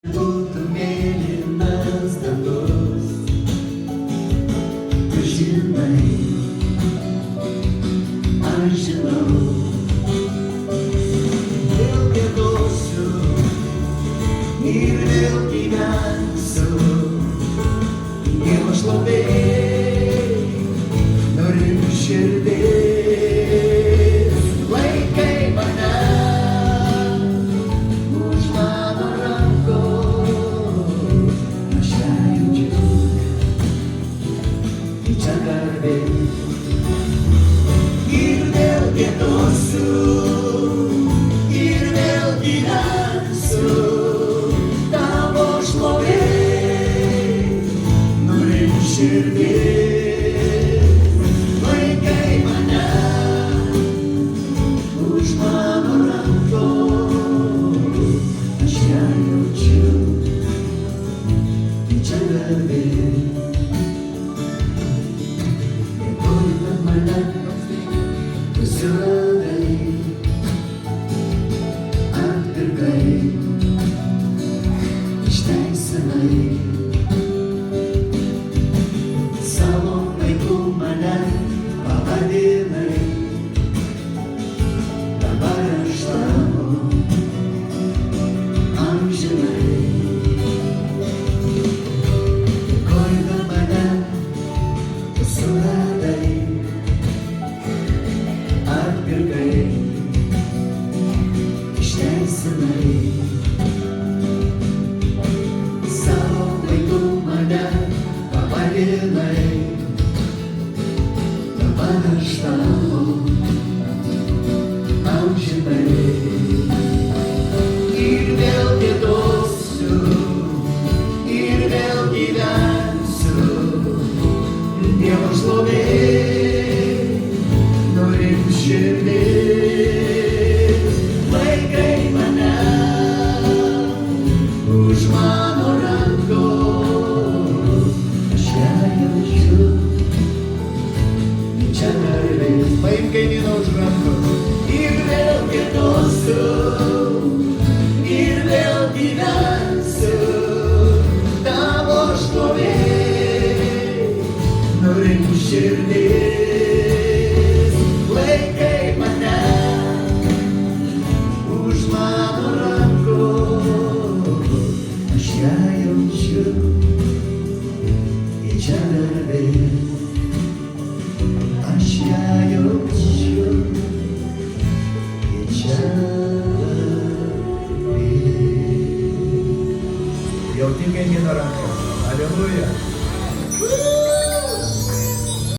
Будто медленно сдалось Пожиной Анжело Был педосу Ir vėl gyvensiu Dievo šlovė Norim širdės Laikai mane Už mano rankos Aš ją jaučiu Ir čia garbė Ir vėl giedosiu Ir vėl gyvensiu Širdis, laikai mane už mano rankos, aš ją jaučiu, tai čia garbė. Dėkoju, kad mane suradai, atpirkai, išteisinai. Pavadinai, dabar aš tavo amžinai. Dėkoju, kad mane suradai, atpirkai, išteisinai. Savo laiku mane pavadinai. Aš tavo amžinai ir vėl giedosiu, ir vėl gyvensiu, Dievo šlovė, norim širdis, laikai mane už mano rankos, aš ją jaučiu. Paimk kaimyną už rankos ir vėl giedosiu, ir vėl gyvensiu, tavo šlovė, norim širdis, laikai mane už mano rankos, aš ją jaučiu, ir čia garbė. Aš ją jaučiu, ir čia garbė. Jauti kaimyno ranką. Aliuja.